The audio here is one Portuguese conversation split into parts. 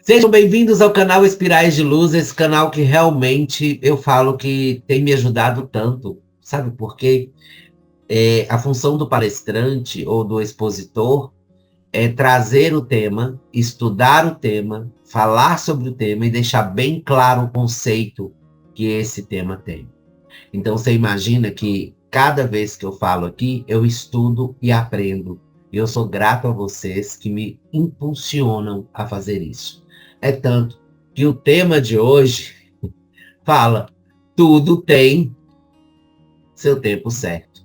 Sejam bem-vindos ao canal Espirais de Luz, esse canal que realmente eu falo que tem me ajudado tanto. Sabe por quê? A função do palestrante ou do expositor é trazer o tema, estudar o tema, falar sobre o tema e deixar bem claro o conceito que esse tema tem. Então você imagina que cada vez que eu falo aqui, eu estudo e aprendo. E eu sou grato a vocês que me impulsionam a fazer isso. É tanto que o tema de hoje fala: tudo tem seu tempo certo.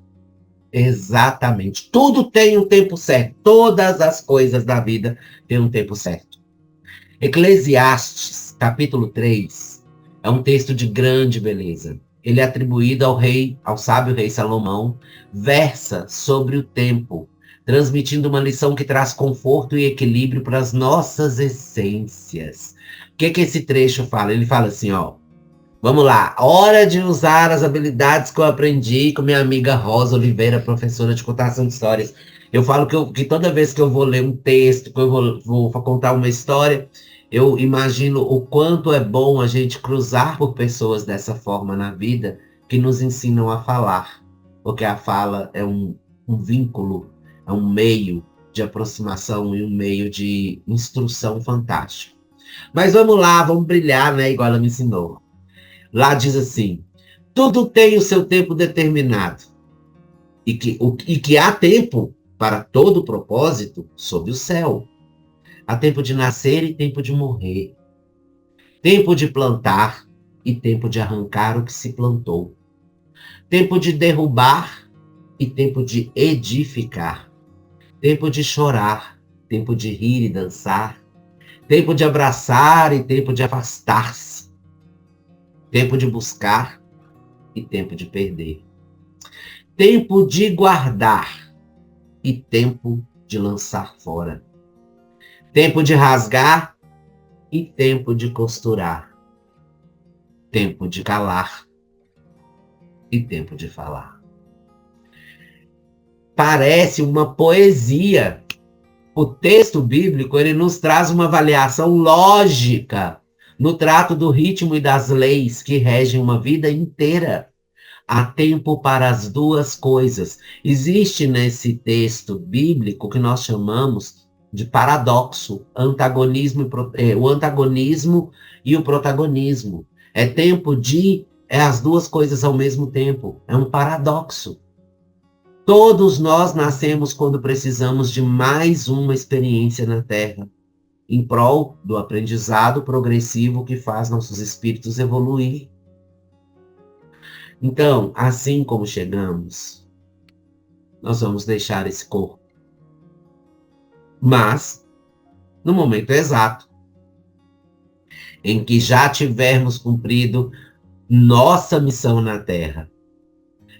Exatamente. Tudo tem um tempo certo. Todas as coisas da vida têm um tempo certo. Eclesiastes, capítulo 3, é um texto de grande beleza. Ele é atribuído ao sábio rei Salomão, versa sobre o tempo, transmitindo uma lição que traz conforto e equilíbrio para as nossas essências. O que esse trecho fala? Ele fala assim, ó. Vamos lá, hora de usar as habilidades que eu aprendi com minha amiga Rosa Oliveira, professora de contação de histórias. Eu falo que toda vez que eu vou ler um texto, que eu vou contar uma história, eu imagino o quanto é bom a gente cruzar por pessoas dessa forma na vida, que nos ensinam a falar. Porque a fala é um vínculo, é um meio de aproximação e um meio de instrução fantástico. Mas vamos lá, vamos brilhar, né? Igual ela me ensinou. Lá diz assim: tudo tem o seu tempo determinado, e que há tempo para todo propósito sob o céu. Há tempo de nascer e tempo de morrer. Tempo de plantar e tempo de arrancar o que se plantou. Tempo de derrubar e tempo de edificar. Tempo de chorar, tempo de rir e dançar. Tempo de abraçar e tempo de afastar-se. Tempo de buscar e tempo de perder. Tempo de guardar e tempo de lançar fora. Tempo de rasgar e tempo de costurar. Tempo de calar e tempo de falar. Parece uma poesia. O texto bíblico, ele nos traz uma avaliação lógica no trato do ritmo e das leis que regem uma vida inteira. Há tempo para as duas coisas. Existe nesse texto bíblico que nós chamamos de paradoxo, o antagonismo e o protagonismo. É tempo de as duas coisas ao mesmo tempo. É um paradoxo. Todos nós nascemos quando precisamos de mais uma experiência na Terra, em prol do aprendizado progressivo que faz nossos espíritos evoluir. Então, assim como chegamos, nós vamos deixar esse corpo. Mas, no momento exato, em que já tivermos cumprido nossa missão na Terra,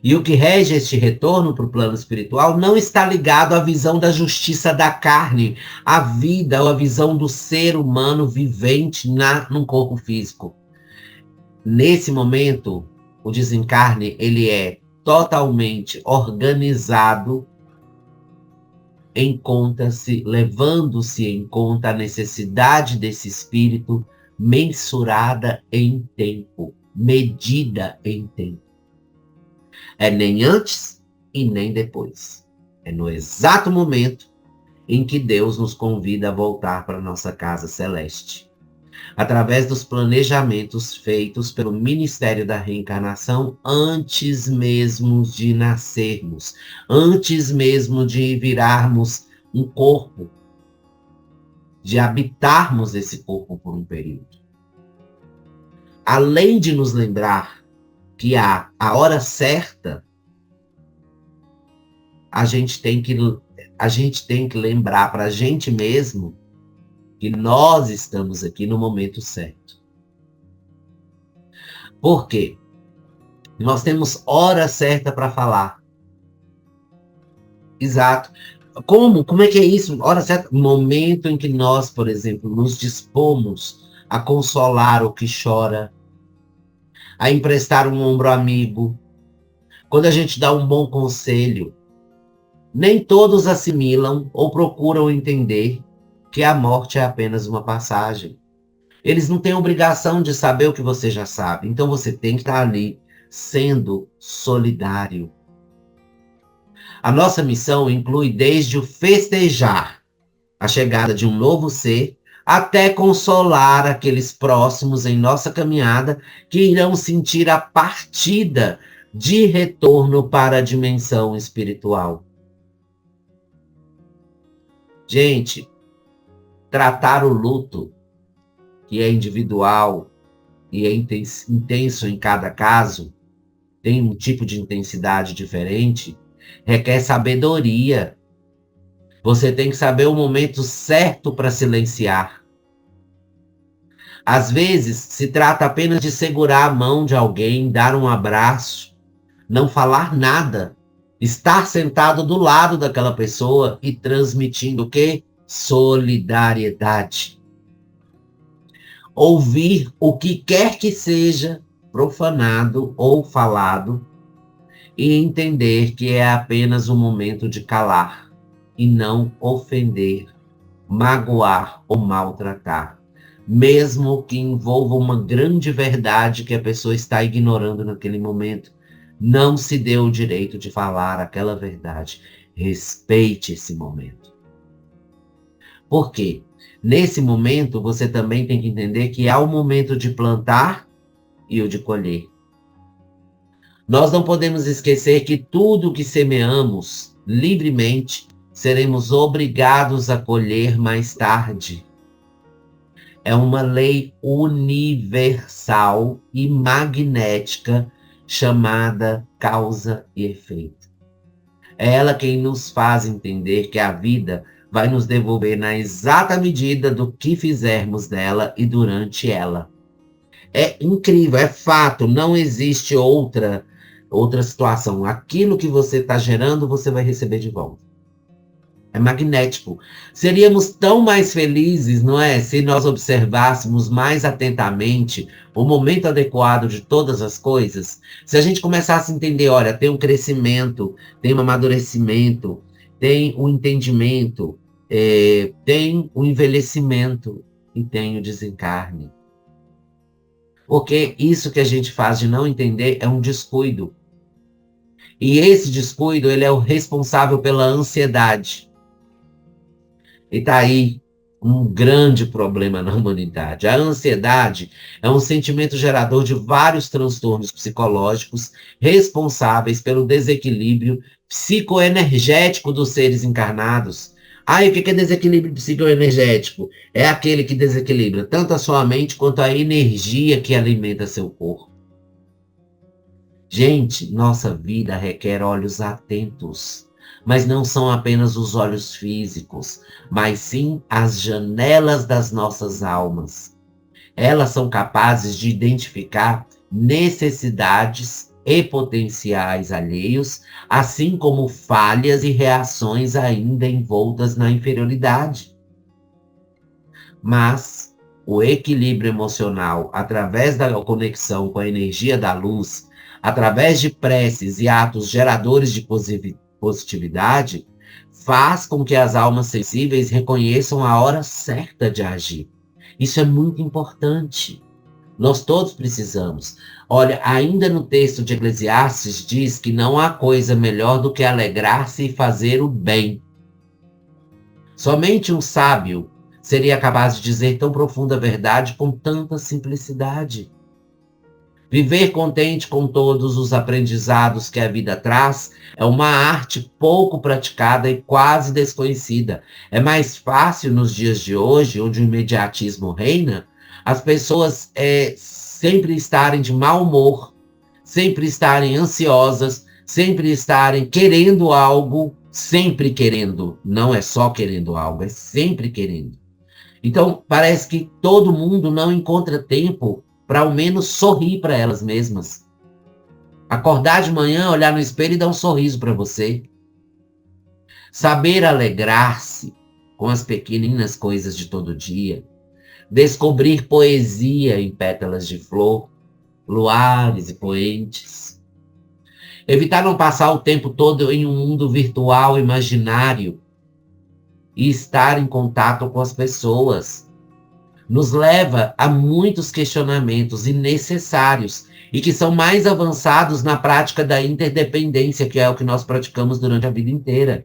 e o que rege este retorno para o plano espiritual não está ligado à visão da justiça da carne, à vida ou à visão do ser humano vivente num corpo físico. Nesse momento, o desencarne, ele é totalmente organizado, levando-se em conta a necessidade desse espírito mensurada em tempo, medida em tempo. É nem antes e nem depois. É no exato momento em que Deus nos convida a voltar para nossa casa celeste. Através dos planejamentos feitos pelo Ministério da Reencarnação antes mesmo de nascermos, antes mesmo de virarmos um corpo, de habitarmos esse corpo por um período. Além de nos lembrar que há a hora certa, a gente tem que lembrar para a gente mesmo que nós estamos aqui no momento certo. Por quê? Nós temos hora certa para falar. Exato. Como é que é isso? Hora certa? Momento em que nós, por exemplo, nos dispomos a consolar o que chora, a emprestar um ombro amigo. Quando a gente dá um bom conselho, nem todos assimilam ou procuram entender que a morte é apenas uma passagem. Eles não têm obrigação de saber o que você já sabe. Então você tem que estar ali sendo solidário. A nossa missão inclui desde o festejar a chegada de um novo ser, até consolar aqueles próximos em nossa caminhada que irão sentir a partida de retorno para a dimensão espiritual. Gente, tratar o luto, que é individual e é intenso em cada caso, tem um tipo de intensidade diferente, requer sabedoria. Você tem que saber o momento certo para silenciar. Às vezes, se trata apenas de segurar a mão de alguém, dar um abraço, não falar nada, estar sentado do lado daquela pessoa e transmitindo o quê? Solidariedade. Ouvir o que quer que seja profanado ou falado e entender que é apenas um momento de calar e não ofender, magoar ou maltratar, mesmo que envolva uma grande verdade que a pessoa está ignorando naquele momento. Não se dê o direito de falar aquela verdade. Respeite esse momento. Por quê? Nesse momento, você também tem que entender que há o momento de plantar e o de colher. Nós não podemos esquecer que tudo que semeamos livremente, seremos obrigados a colher mais tarde. É uma lei universal e magnética chamada causa e efeito. É ela quem nos faz entender que a vida vai nos devolver na exata medida do que fizermos dela e durante ela. É incrível, é fato, não existe outra situação. Aquilo que você está gerando, você vai receber de volta. É magnético. Seríamos tão mais felizes, não é? Se nós observássemos mais atentamente o momento adequado de todas as coisas. Se a gente começasse a entender, olha, tem um crescimento, tem um amadurecimento, tem um entendimento, tem o envelhecimento e tem o desencarne. Porque isso que a gente faz de não entender é um descuido. E esse descuido, ele é o responsável pela ansiedade. E está aí um grande problema na humanidade. A ansiedade é um sentimento gerador de vários transtornos psicológicos responsáveis pelo desequilíbrio psicoenergético dos seres encarnados. Ah, e o que é desequilíbrio psicoenergético? É aquele que desequilibra tanto a sua mente quanto a energia que alimenta seu corpo. Gente, nossa vida requer olhos atentos. Mas não são apenas os olhos físicos, mas sim as janelas das nossas almas. Elas são capazes de identificar necessidades e potenciais alheios, assim como falhas e reações ainda envoltas na inferioridade. Mas o equilíbrio emocional, através da conexão com a energia da luz, através de preces e atos geradores de positividade, faz com que as almas sensíveis reconheçam a hora certa de agir. Isso é muito importante. Nós todos precisamos. Olha, ainda no texto de Eclesiastes diz que não há coisa melhor do que alegrar-se e fazer o bem. Somente um sábio seria capaz de dizer tão profunda verdade com tanta simplicidade. Viver contente com todos os aprendizados que a vida traz é uma arte pouco praticada e quase desconhecida. É mais fácil nos dias de hoje, onde o imediatismo reina, as pessoas sempre estarem de mau humor, sempre estarem ansiosas, sempre estarem querendo algo, sempre querendo. Não é só querendo algo, é sempre querendo. Então, parece que todo mundo não encontra tempo para ao menos sorrir para elas mesmas. Acordar de manhã, olhar no espelho e dar um sorriso para você. Saber alegrar-se com as pequeninas coisas de todo dia. Descobrir poesia em pétalas de flor, luares e poentes. Evitar não passar o tempo todo em um mundo virtual imaginário e estar em contato com as pessoas. nos leva a muitos questionamentos innecessários e que são mais avançados na prática da interdependência, que é o que nós praticamos durante a vida inteira.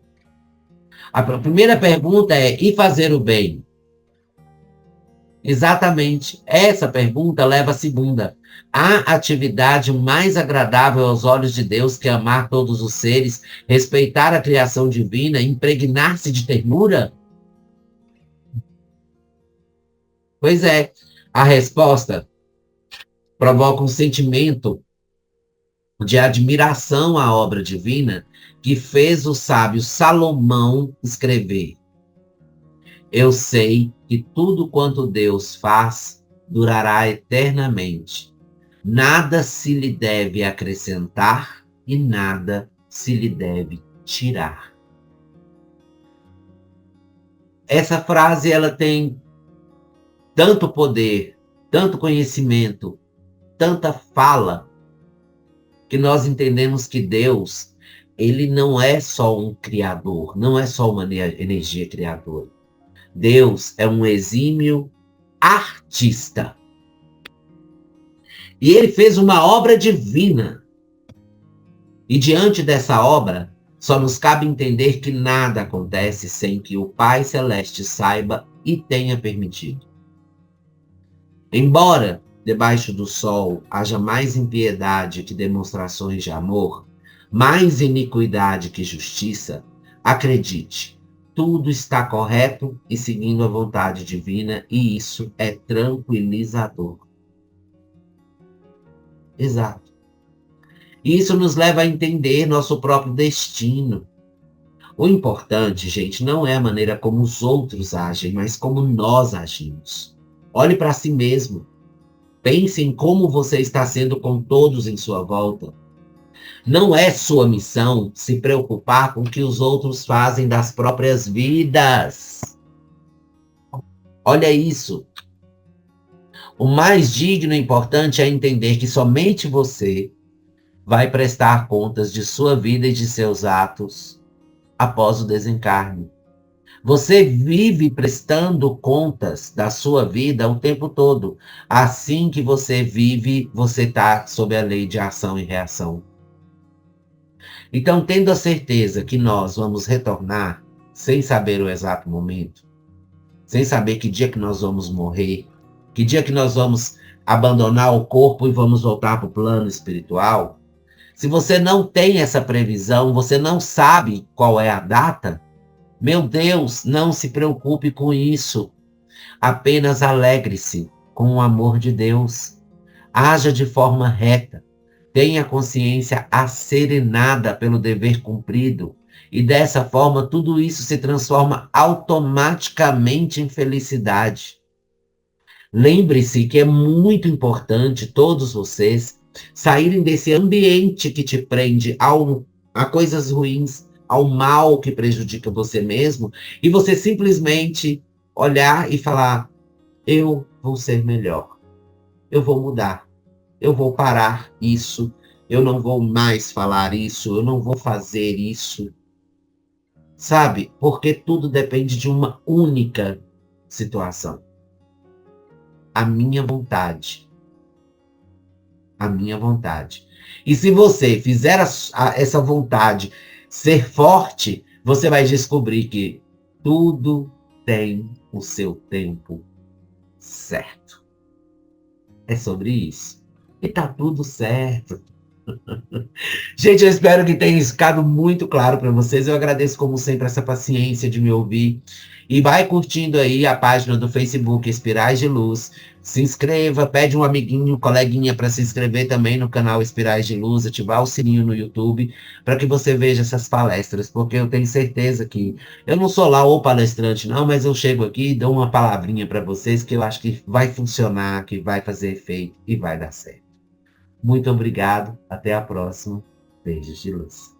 A primeira pergunta é: e fazer o bem? Exatamente. Essa pergunta leva à segunda. Há atividade mais agradável aos olhos de Deus que amar todos os seres, respeitar a criação divina, impregnar-se de ternura? Pois é. A resposta provoca um sentimento de admiração à obra divina que fez o sábio Salomão escrever: eu sei que tudo quanto Deus faz durará eternamente. Nada se lhe deve acrescentar e nada se lhe deve tirar. Essa frase ela tem tanto poder, tanto conhecimento, tanta fala, que nós entendemos que Deus, ele não é só um criador, não é só uma energia criadora. Deus é um exímio artista. E ele fez uma obra divina. E diante dessa obra, só nos cabe entender que nada acontece sem que o Pai Celeste saiba e tenha permitido. Embora debaixo do sol haja mais impiedade que demonstrações de amor, mais iniquidade que justiça, acredite, tudo está correto e seguindo a vontade divina, e isso é tranquilizador. Exato. Isso nos leva a entender nosso próprio destino. O importante, gente, não é a maneira como os outros agem, mas como nós agimos. Olhe para si mesmo. Pense em como você está sendo com todos em sua volta. Não é sua missão se preocupar com o que os outros fazem das próprias vidas. Olha isso. O mais digno e importante é entender que somente você vai prestar contas de sua vida e de seus atos após o desencarne. Você vive prestando contas da sua vida o tempo todo. Assim que você vive, você está sob a lei de ação e reação. Então, tendo a certeza que nós vamos retornar sem saber o exato momento, sem saber que dia que nós vamos morrer, que dia que nós vamos abandonar o corpo e vamos voltar para o plano espiritual, se você não tem essa previsão, você não sabe qual é a data, meu Deus, não se preocupe com isso. Apenas alegre-se com o amor de Deus. Haja de forma reta. Tenha a consciência asserenada pelo dever cumprido. E dessa forma, tudo isso se transforma automaticamente em felicidade. Lembre-se que é muito importante todos vocês saírem desse ambiente que te prende a coisas ruins, ao mal que prejudica você mesmo, e você simplesmente olhar e falar: eu vou ser melhor, eu vou mudar, eu vou parar isso, eu não vou mais falar isso, eu não vou fazer isso. Sabe? Porque tudo depende de uma única situação. A minha vontade. A minha vontade. E se você fizer essa vontade ser forte, você vai descobrir que tudo tem o seu tempo certo. É sobre isso. E tá tudo certo. Gente, eu espero que tenha ficado muito claro para vocês. Eu agradeço, como sempre, essa paciência de me ouvir. E vai curtindo aí a página do Facebook Espirais de Luz. Se inscreva, pede um amiguinho, um coleguinha para se inscrever também no canal Espirais de Luz, ativar o sininho no YouTube, para que você veja essas palestras, porque eu tenho certeza que eu não sou lá o palestrante, não, mas eu chego aqui e dou uma palavrinha para vocês que eu acho que vai funcionar, que vai fazer efeito e vai dar certo. Muito obrigado, até a próxima. Beijos de luz.